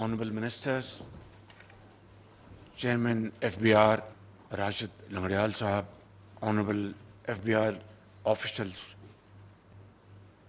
Honorable Ministers, Chairman FBR Rashid Langadiyal Sahab, Honorable FBR Officials,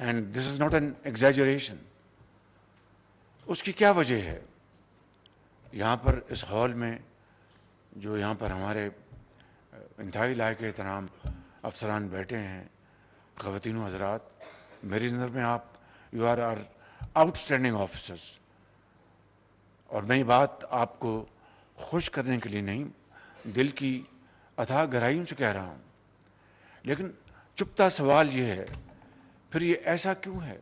and this is not an exaggeration. اس کی کیا وجہ ہے؟ یہاں پر اس ہال میں جو یہاں پر ہمارے انتہائی لائق احترام افسران بیٹھے ہیں، خواتین و حضرات، میری نظر میں آپ you are outstanding officers. اور میں یہ بات آپ کو خوش کرنے کے لیے نہیں، دل کی اتھاہ گہرائیوں سے کہہ رہا ہوں. لیکن چپتا سوال یہ ہے، پھر یہ ایسا کیوں ہے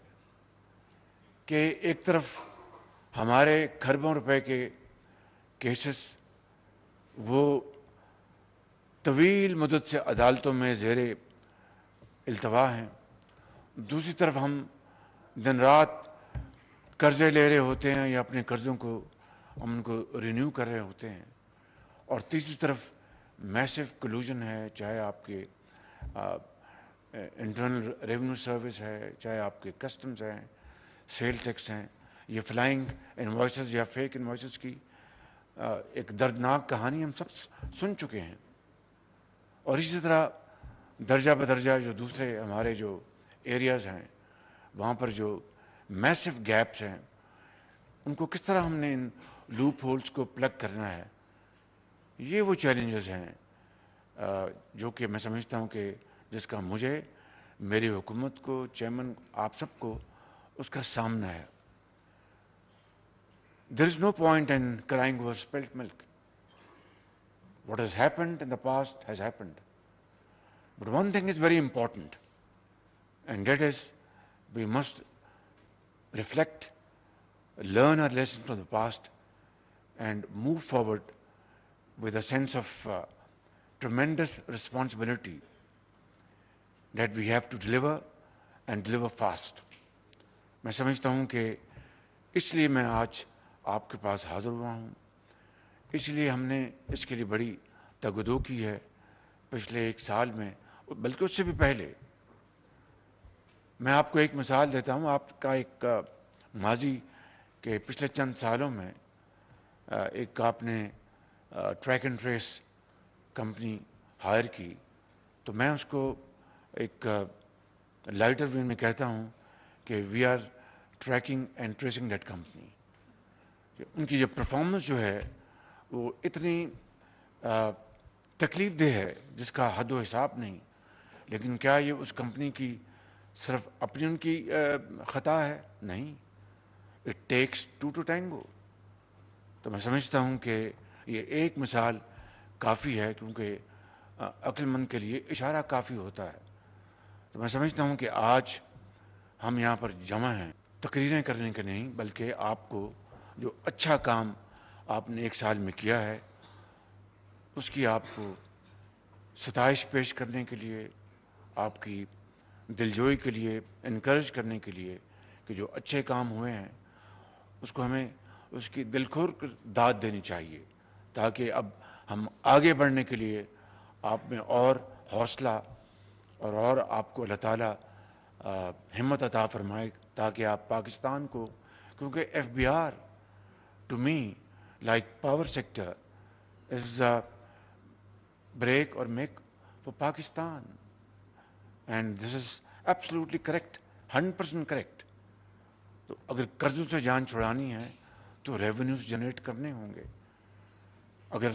کہ ایک طرف ہمارے کھربوں روپے کے کیسز وہ طویل مدت سے عدالتوں میں زیر التوا ہیں، دوسری طرف ہم دن رات قرضے لے رہے ہوتے ہیں یا اپنے قرضوں کو ہم ان کو رینیو کر رہے ہوتے ہیں، اور تیسری طرف میسو کلوژن ہے، چاہے آپ کے انٹرنل ریونیو سروس ہے، چاہے آپ کے کسٹمز ہیں، سیل ٹیکس ہیں. یہ فلائنگ انوائسز یا فیک انوائسز کی ایک دردناک کہانی ہم سب سن چکے ہیں. اور اسی طرح درجہ بدرجہ جو دوسرے ہمارے جو ایریاز ہیں وہاں پر جو میسو گیپس ہیں، ان کو کس طرح ہم نے ان لوپ ہولز کو پلگ کرنا ہے. یہ وہ چیلنجز ہیں جو کہ میں سمجھتا ہوں کہ جس کا مجھے، میری حکومت کو، چیئرمین آپ سب کو اس کا سامنا ہے. There is no point in crying over spilt milk. What has happened in the past has happened. But one thing is very important, and that is we must reflect, learn our lesson from the past, and move forward with a sense of tremendous responsibility that we have to deliver and deliver fast. میں سمجھتا ہوں کہ اس لیے میں آج آپ کے پاس حاضر ہوا ہوں، اس لیے ہم نے اس کے لیے بڑی تگدو کی ہے پچھلے ایک سال میں، بلکہ اس سے بھی پہلے. میں آپ کو ایک مثال دیتا ہوں آپ کا ایک ماضی کے پچھلے چند سالوں میں ایک آپ نے track and trace company hire کی، تو میں اس کو ایک لائٹر وین میں کہتا ہوں کہ we are tracking and tracing that company. ان کی جو پرفارمنس جو ہے وہ اتنی تکلیف دہ ہے جس کا حد و حساب نہیں. لیکن کیا یہ اس کمپنی کی صرف اپنی ان کی خطا ہے؟ نہیں. It takes two to tango. تو میں سمجھتا ہوں کہ یہ ایک مثال کافی ہے، کیونکہ عقل مند کے لیے اشارہ کافی ہوتا ہے. تو میں سمجھتا ہوں کہ آج ہم یہاں پر جمع ہیں تقریریں کرنے کے نہیں، بلکہ آپ کو جو اچھا کام آپ نے ایک سال میں کیا ہے اس کی آپ کو ستائش پیش کرنے کے لیے، آپ کی دلجوئی کے لیے، انکریج کرنے کے لیے کہ جو اچھے کام ہوئے ہیں اس کو ہمیں اس کی دل کھول کر داد دینی چاہیے، تاکہ اب ہم آگے بڑھنے کے لیے آپ میں اور حوصلہ اور آپ کو اللہ تعالیٰ ہمت عطا فرمائے، تاکہ آپ پاکستان کو، کیونکہ F B R to me like power sector is break اور make for Pakistan, and this is absolutely correct, 100% correct. تو اگر قرضوں سے جان چھڑانی ہے تو ریونیوز جنریٹ کرنے ہوں گے. اگر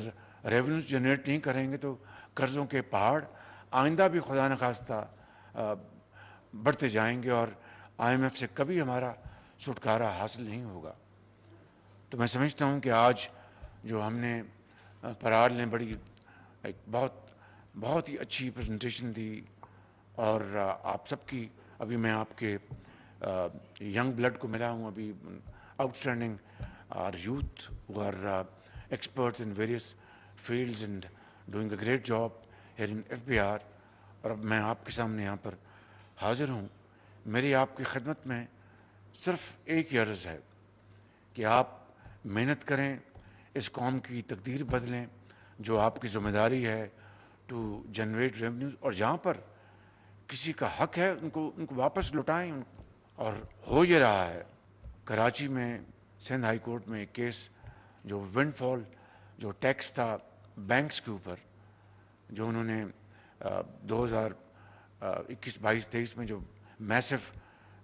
ریونیوز جنریٹ نہیں کریں گے تو قرضوں کے پہاڑ آئندہ بھی خدا نخواستہ بڑھتے جائیں گے اور IMF سے کبھی ہمارا چھٹکارا حاصل نہیں ہوگا. تو میں سمجھتا ہوں کہ آج جو ہم نے پرار نے بڑی ایک بہت ہی اچھی پریزنٹیشن دی، اور آپ سب کی، ابھی میں آپ کے ینگ بلڈ کو ملا ہوں، ابھی آؤٹ اسٹینڈنگ اور یوتھ اور experts in various fields and doing a great job here in FBR. اور اب میں آپ کے سامنے یہاں پر حاضر ہوں. میری آپ کی خدمت میں صرف ایک ہی عرض ہے کہ آپ محنت کریں، اس قوم کی تقدیر بدلیں. جو آپ کی ذمہ داری ہے ٹو جنریٹ ریونیوز، اور جہاں پر کسی کا حق ہے ان کو واپس لوٹائیں. اور ہو یہ رہا ہے. کراچی میں سندھ ہائی کورٹ میں ایک کیس جو ونڈ فال جو ٹیکس تھا بینکس کے اوپر، جو انہوں نے 2021-22-23 میں جو میسو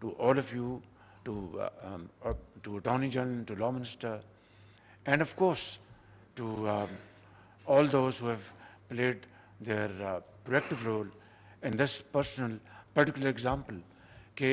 to all of you, to Attorney General, to Law Minister, and of course to all those who have played their proactive role in this particular example کہ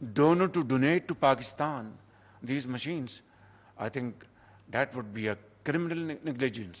donor to donate to Pakistan these machines, I think that would be a criminal negligence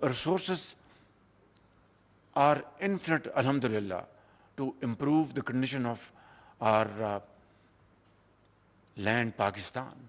resources are infinite, alhamdulillah, to improve the condition of our land Pakistan.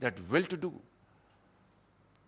that will to do।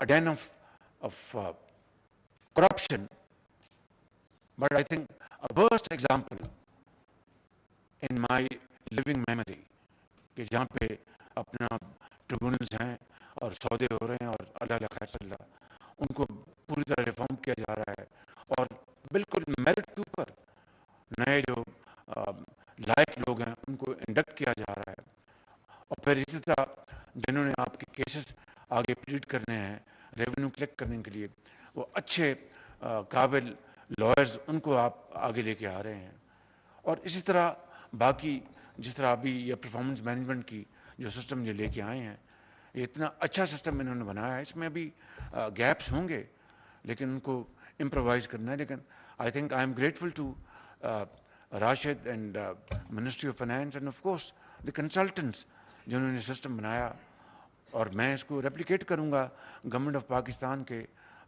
den of of corruption, but I think a worst example in my living memory کہ جہاں پہ اپنا tribunals ہیں اور سودے ہو رہے ہیں اور اللہ خیر صلی اللہ ان کو پوری طرح ریفارم کیا جا رہا ہے اور بالکل میرٹ کے اوپر نئے جو لائق لوگ ہیں ان کو انڈکٹ کیا جا رہا ہے. اور پھر اسی طرح جنہوں نے آپ کے کیسز آگے پلیڈ کرنے ہیں ریونیو کلیکٹ کرنے کے لیے وہ اچھے قابل لائرز ان کو آپ آگے لے کے آ رہے ہیں. اور اسی طرح باقی جس طرح ابھی یہ پرفارمنس مینجمنٹ کی جو سسٹم یہ لے کے آئے ہیں یہ اتنا اچھا سسٹم انہوں نے بنایا ہے. اس میں بھی گیپس ہوں گے لیکن ان کو امپرووائز کرنا ہے. لیکن I think I am grateful to Rashid and ministry of finance and of course the consultants جنہوں نے سسٹم بنایا. اور میں اس کو ریپلیکیٹ کروں گا گورنمنٹ آف پاکستان کے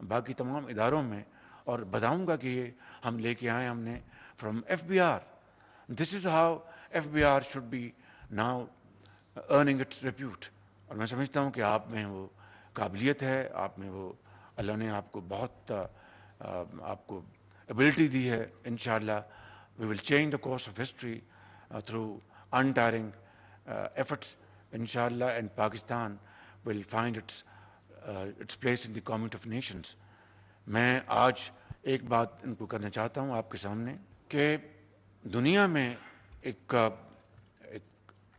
باقی تمام اداروں میں اور بتاؤں گا کہ یہ ہم لے کے آئے ہم نے from FBR. This is how FBR should be now earning its repute. اور میں سمجھتا ہوں کہ آپ میں وہ قابلیت ہے, آپ میں وہ اللہ نے آپ کو بہت آپ کو ایبلٹی دی ہے. انشاءاللہ we will change the course of history through untiring efforts inshallah, and Pakistan will find its place in the community of nations. میں آج ایک بات ان کو کرنا چاہتا ہوں آپ کے سامنے کہ دنیا میں ایک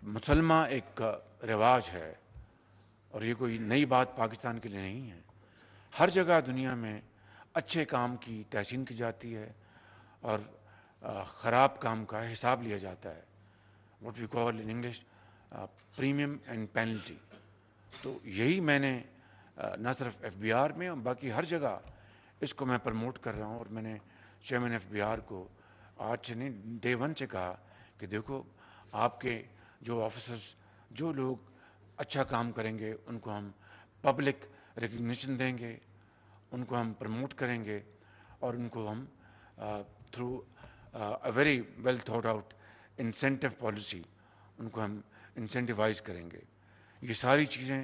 مسلمہ ایک رواج ہے اور یہ کوئی نئی بات پاکستان کے لیے نہیں ہے. ہر جگہ دنیا میں اچھے کام کی تحسین کی جاتی ہے اور خراب کام کا حساب لیا جاتا ہے. what we call in English premium and penalty. تو یہی میں نے نہ صرف FBR میں اور باقی ہر جگہ اس کو میں پروموٹ کر رہا ہوں. اور میں نے چیئرمین FBR کو آج سے نہیں ڈے 1 سے کہا کہ دیکھو آپ کے جو آفیسرز جو لوگ اچھا کام کریں گے ان کو ہم پبلک ریکگنیشن دیں گے, ان کو ہم پروموٹ کریں گے اور ان کو ہم through a very well thought out incentive policy ان کو ہم انسینٹیوائز کریں گے. یہ ساری چیزیں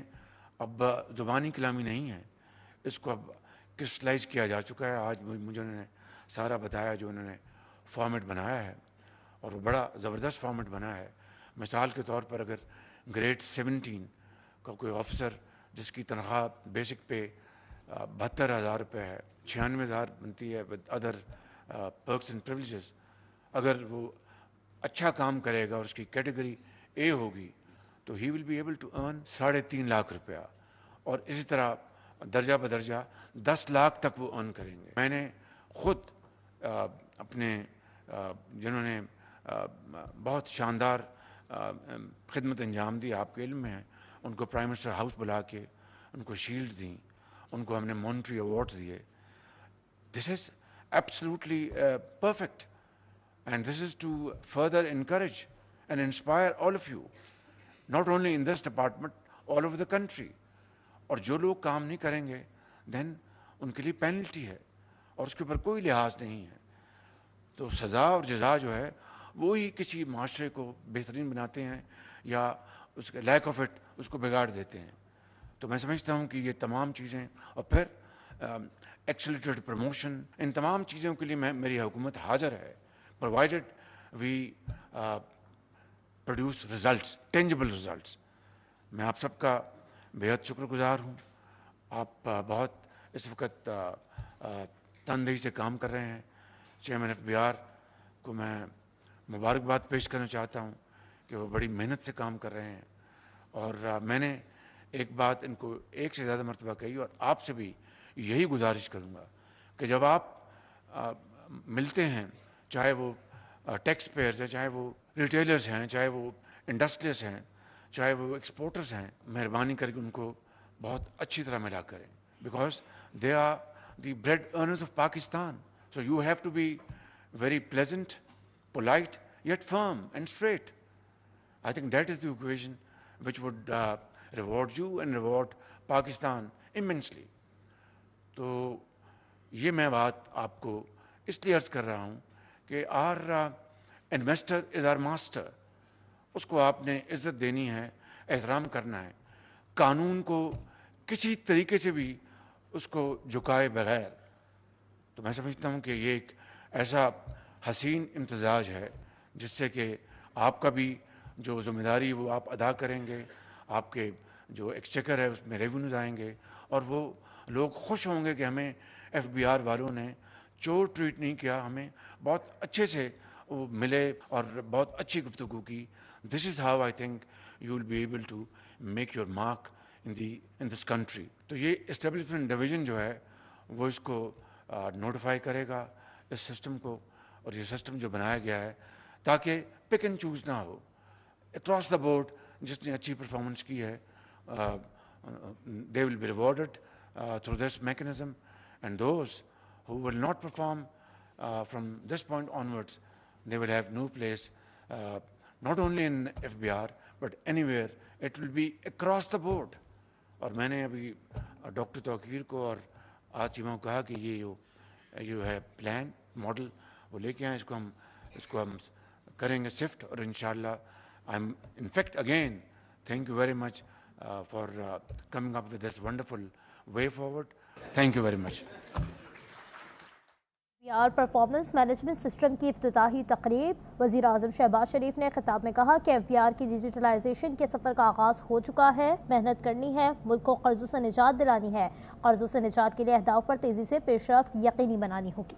اب زبانی کلامی نہیں ہیں, اس کو اب کرسٹلائز کیا جا چکا ہے. آج مجھے انہوں نے سارا بتایا جو انہوں نے فارمیٹ بنایا ہے اور وہ بڑا زبردست فارمیٹ بنا ہے. مثال کے طور پر اگر گریڈ 17 کا کوئی آفیسر جس کی تنخواہ بیسک پہ 72,000 روپے ہے, 96,000 بنتی ہے with other perks and privileges, اگر وہ اچھا کام کرے گا اور اس کی کیٹیگری A ہوگی تو he will be able to earn 3.5 lakh روپیہ. اور اسی طرح درجہ بدرجہ 10 لاکھ تک وہ ارن کریں گے. میں نے خود اپنے جنہوں نے بہت شاندار خدمت انجام دی آپ کے علم میں ہے, ان کو پرائم منسٹر ہاؤس بلا کے ان کو شیلڈز دیں, ان کو ہم نے مونٹری ایوارڈز دیے. This is absolutely perfect and this is to further encourage and inspire all of you, not only in this department, all over the country. اور جو لوگ کام نہیں کریں گے then ان کے لیے پینلٹی ہے اور اس کے اوپر کوئی لحاظ نہیں ہے. تو سزا اور جزا جو ہے وہی کسی معاشرے کو بہترین بناتے ہیں یا اس کے لیک آف اٹ اس کو بگاڑ دیتے ہیں. تو میں سمجھتا ہوں کہ یہ تمام چیزیں اور پھر ایکسیلریٹڈ پروموشن, ان تمام چیزوں کے لیے میری حکومت حاضر ہے, provided we produce results, tangible results. میں آپ سب کا بہت شکر گزار ہوں. آپ بہت اس وقت تندہی سے کام کر رہے ہیں. چیئرمین FBR کو میں مبارکباد پیش کرنا چاہتا ہوں کہ وہ بڑی محنت سے کام کر رہے ہیں. اور میں نے ایک بات ان کو ایک سے زیادہ مرتبہ کہی اور آپ سے بھی یہی گزارش کروں گا کہ جب آپ ملتے ہیں, چاہے وہ ٹیکس پیئرز ہیں, چاہے وہ ریٹیلرز ہیں, چاہے وہ انڈسٹریز ہیں, چاہے وہ ایکسپورٹرز ہیں, مہربانی کر کے ان کو بہت اچھی طرح ملا کریں. Because they are the bread earners of Pakistan. So you have to be very pleasant, polite, yet firm and straight. I think that is the equation which would reward you and reward Pakistan immensely. تو یہ میں بات آپ کو اس لیے عرض کر رہا ہوں کہ our investor is our master. اس کو آپ نے عزت دینی ہے, احترام کرنا ہے. قانون کو کسی طریقے سے بھی اس کو جھکائے بغیر. تو میں سمجھتا ہوں کہ یہ ایک ایسا حسین امتزاج ہے جس سے کہ آپ کا بھی جو ذمہ داری وہ آپ ادا کریں گے, آپ کے جو ایکسچیکر ہے اس میں ریونیوز آئیں گے, اور وہ لوگ خوش ہوں گے کہ ہمیں ایف بی آر والوں نے چور ٹریٹ نہیں کیا, ہمیں بہت اچھے سے وہ ملے اور بہت اچھی گفتگو کی. This is how I think you will be able to make your mark in this country. تو یہ اسٹیبلشمنٹ ڈویژن جو ہے وہ اس کو نوٹیفائی کرے گا اس سسٹم کو, اور یہ سسٹم جو بنایا گیا ہے تاکہ پک اینڈ چوز نہ ہو اکراس دا بورڈ. جس نے اچھی پرفارمنس کی ہے they will be rewarded through this mechanism, and those who will not perform from this point onwards, they will have no place, not only in FBR, but anywhere. It will be across the board. اور میں نے ابھی doctor توقیر کو اور آچیمہ کو کہا کہ یہ جو ہے پلان ماڈل وہ لے کے آئیں, اس کو ہم کریں گے شفٹ, اور انشاءاللہ I'm in fact again thank you very much for coming up with this wonderful way forward. Thank you very much. Performance management system کی افتتاحی تقریب. وزیر اعظم شہباز شریف نے خطاب میں کہا کہ ایف بی آر کی ڈیجیٹلائزیشن کے سفر کا آغاز ہو چکا ہے. محنت کرنی ہے, ملک کو قرضوں سے نجات دلانی ہے, قرضوں سے نجات کے لیے اہداف پر تیزی سے پیش رفت یقینی بنانی ہوگی.